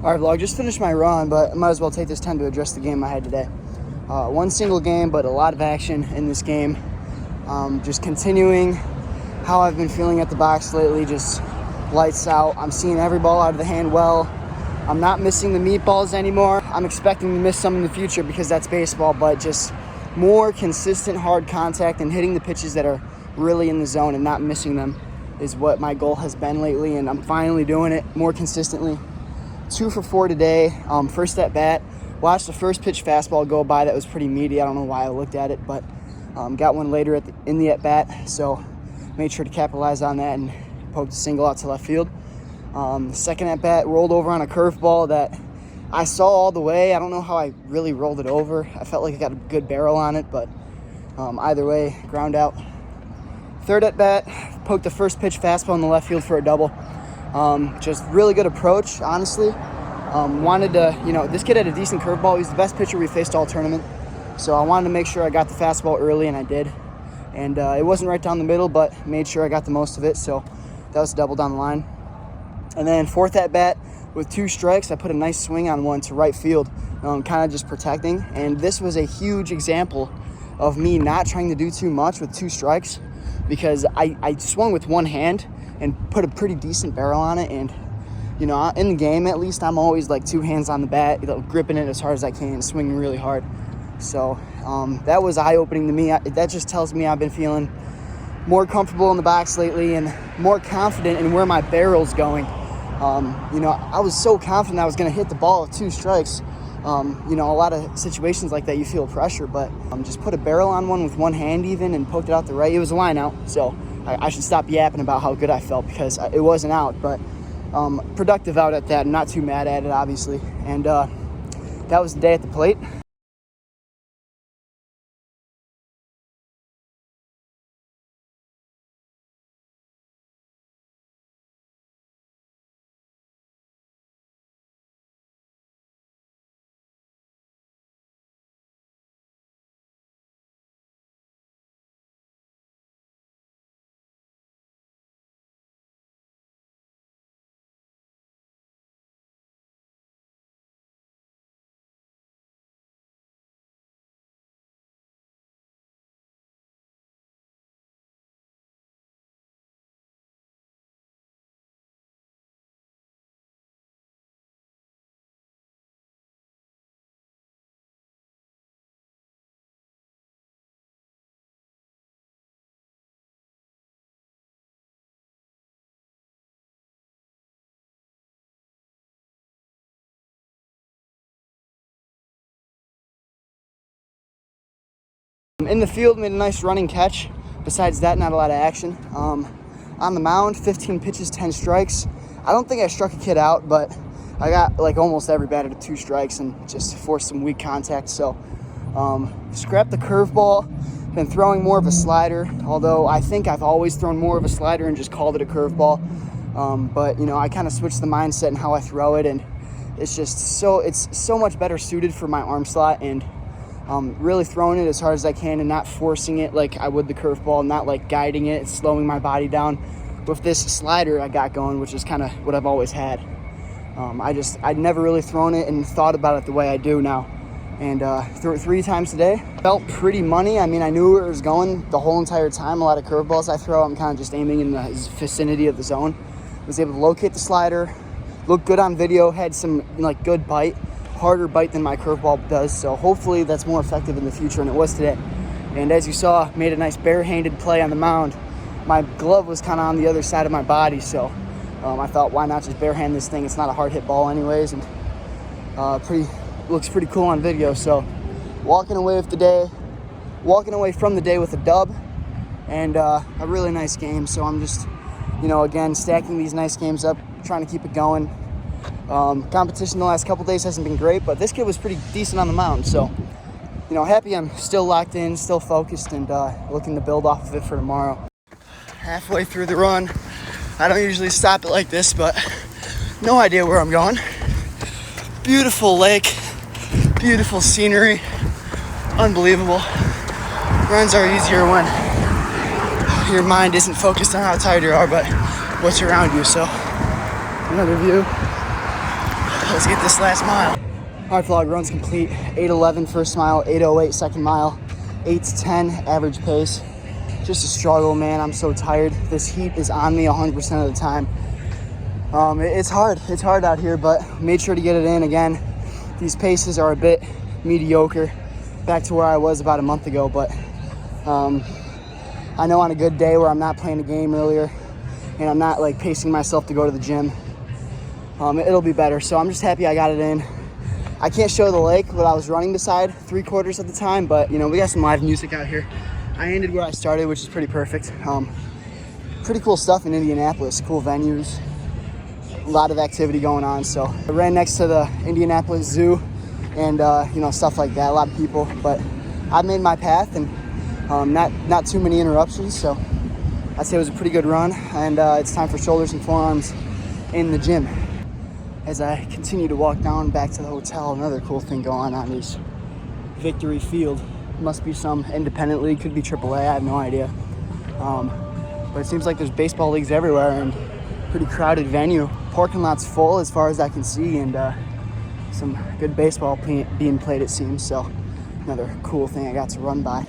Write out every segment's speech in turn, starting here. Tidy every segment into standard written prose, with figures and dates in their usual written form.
All right, vlog, just finished my run, but I might as well take this time to address the game I had today. One single game, but a lot of action in this game. Just continuing how I've been feeling at the box lately, just lights out. I'm seeing every ball out of the hand well. I'm not missing the meatballs anymore. I'm expecting to miss some in the future because that's baseball, but just more consistent hard contact and hitting the pitches that are really in the zone and not missing them is what my goal has been lately, and I'm finally doing it more consistently. 2 for 4 today. First at bat, watched the first pitch fastball go by that was pretty meaty. I don't know why I looked at it, but got one later in the at bat, so made sure to capitalize on that and poked a single out to left field. Second at bat, rolled over on a curveball that I saw all the way. I don't know how I really rolled it over. I felt like I got a good barrel on it, but either way, ground out. Third at bat, poked the first pitch fastball in the left field for a double. Just really good approach, honestly. Wanted to, this kid had a decent curveball. He's the best pitcher we faced all tournament. So I wanted to make sure I got the fastball early, and I did. And it wasn't right down the middle, but made sure I got the most of it. So that was a double down the line. And then fourth at bat with 2 strikes, I put a nice swing on one to right field, kind of just protecting. And this was a huge example of me not trying to do too much with 2 strikes because I swung with one hand and put a pretty decent barrel on it. And, in the game, at least, I'm always like 2 hands on the bat, gripping it as hard as I can, swinging really hard. So that was eye-opening to me. That just tells me I've been feeling more comfortable in the box lately and more confident in where my barrel's going. I was so confident I was going to hit the ball with 2 strikes. A lot of situations like that, you feel pressure, but just put a barrel on one with one hand even and poked it out the right. It was a line out, so I should stop yapping about how good I felt because it wasn't out, but productive out at that. I'm not too mad at it, obviously. And that was the day at the plate. In the field, made a nice running catch. Besides that, not a lot of action. On the mound, 15 pitches, 10 strikes. I don't think I struck a kid out, but I got almost every batter to 2 strikes and just forced some weak contact. So scrapped the curveball. Been throwing more of a slider, although I think I've always thrown more of a slider and just called it a curveball. But I kind of switched the mindset and how I throw it, and it's just it's so much better suited for my arm slot, and really throwing it as hard as I can and not forcing it like I would the curveball, not guiding it, slowing my body down. With this slider I got going, which is kind of what I've always had. I'd never really thrown it and thought about it the way I do now. And threw it 3 times today. Felt pretty money. I mean, I knew where it was going the whole entire time. A lot of curveballs I throw, I'm kind of just aiming in the vicinity of the zone. Was able to locate the slider, looked good on video, had some good bite. Harder bite than my curveball does, so hopefully that's more effective in the future, and it was today. And as you saw, made a nice barehanded play on the mound. My glove was kind of on the other side of my body, so I thought, why not just barehand this thing? It's not a hard hit ball anyways, and looks pretty cool on video. So walking away from the day with a dub and a really nice game. So I'm just again stacking these nice games up, trying to keep it going. Competition the last couple days hasn't been great, but this kid was pretty decent on the mound, so happy I'm still locked in, still focused, and looking to build off of it for tomorrow. Halfway through the run, I don't usually stop it like this, but no idea where I'm going. Beautiful lake, beautiful scenery, unbelievable. Runs are easier when your mind isn't focused on how tired you are, but what's around you. So another view Let's get this last mile. All right, vlog, run's complete. 8:11 first mile, 8:08 second mile, 8:10 average pace. Just a struggle, man. I'm so tired. This heat is on me 100% of the time. It's hard. It's hard out here, but made sure to get it in again. These paces are a bit mediocre, back to where I was about a month ago, but I know on a good day where I'm not playing a game earlier and I'm not like pacing myself to go to the gym, it'll be better. So I'm just happy I got it in. I can't show the lake what I was running beside 3/4 of the time, but you know, we got some live music out here. I ended where I started, which is pretty perfect. Pretty cool stuff in Indianapolis, cool venues, a lot of activity going on. So I ran next to the Indianapolis Zoo and you know, stuff like that, a lot of people, but I made my path and not too many interruptions. So I'd say it was a pretty good run, and it's time for shoulders and forearms in the gym. As I continue to walk down back to the hotel, another cool thing going on is Victory Field. Must be some independent league, could be AAA, I have no idea. But it seems like there's baseball leagues everywhere and pretty crowded venue. Parking lot's full as far as I can see, and some good baseball being played, it seems. So another cool thing I got to run by.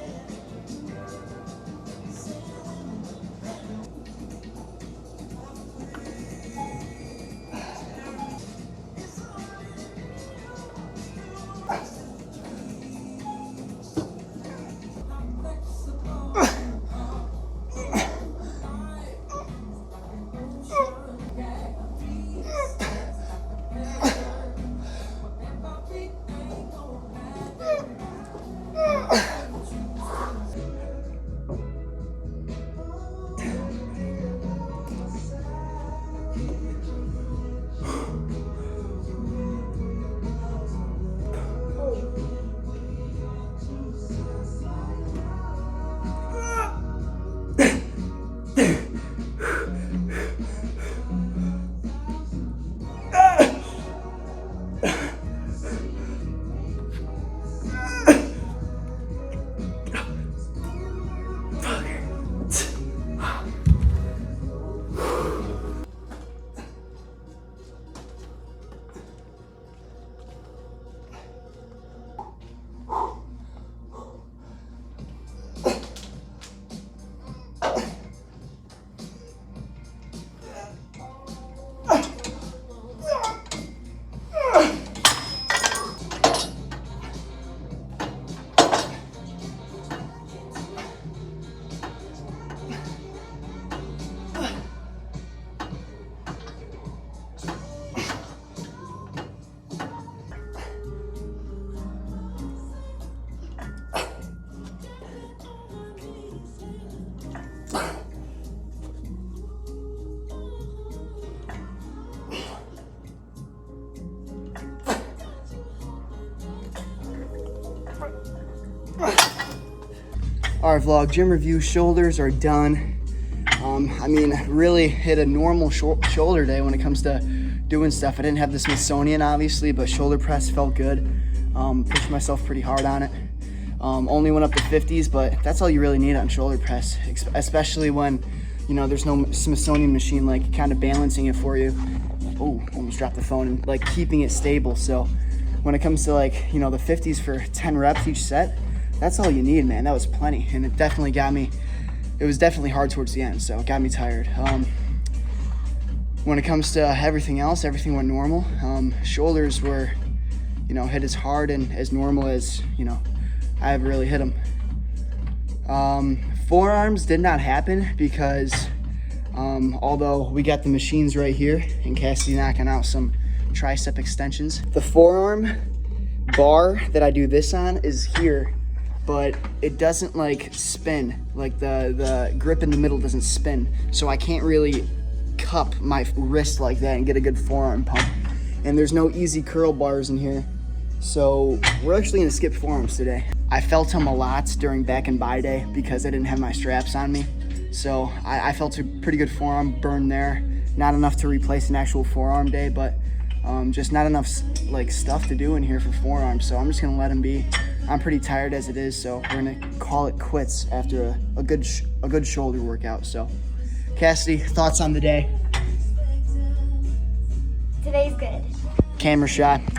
All right, vlog, gym review, shoulders are done. I mean, really hit a normal shoulder day when it comes to doing stuff. I didn't have the Smithsonian, obviously, but shoulder press felt good. Pushed myself pretty hard on it. Only went up to 50s, but that's all you really need on shoulder press, especially when, you know, there's no Smithsonian machine like kind of balancing it for you. Oh, almost dropped the phone, and like keeping it stable. So when it comes to like, you know, the 50s for 10 reps each set, that's all you need, man. That was plenty, and it definitely got me. It was definitely hard towards the end, so it got me tired. When it comes to everything else, everything went normal. Shoulders were, you know, hit as hard and as normal as, you know, I've really hit them. Forearms did not happen because although we got the machines right here and Cassidy knocking out some tricep extensions, the forearm bar that I do this on is here, but it doesn't like spin, like the grip in the middle doesn't spin, so I can't really cup my wrist like that and get a good forearm pump. And there's no easy curl bars in here, so we're actually gonna skip forearms today. I felt them a lot during back and by day because I didn't have my straps on me, so I felt a pretty good forearm burn there. Not enough to replace an actual forearm day, but just not enough like stuff to do in here for forearms, so I'm just gonna let them be. I'm pretty tired as it is, so we're gonna call it quits after a good shoulder workout. So Cassidy, thoughts on the day? Today's good. camera shy.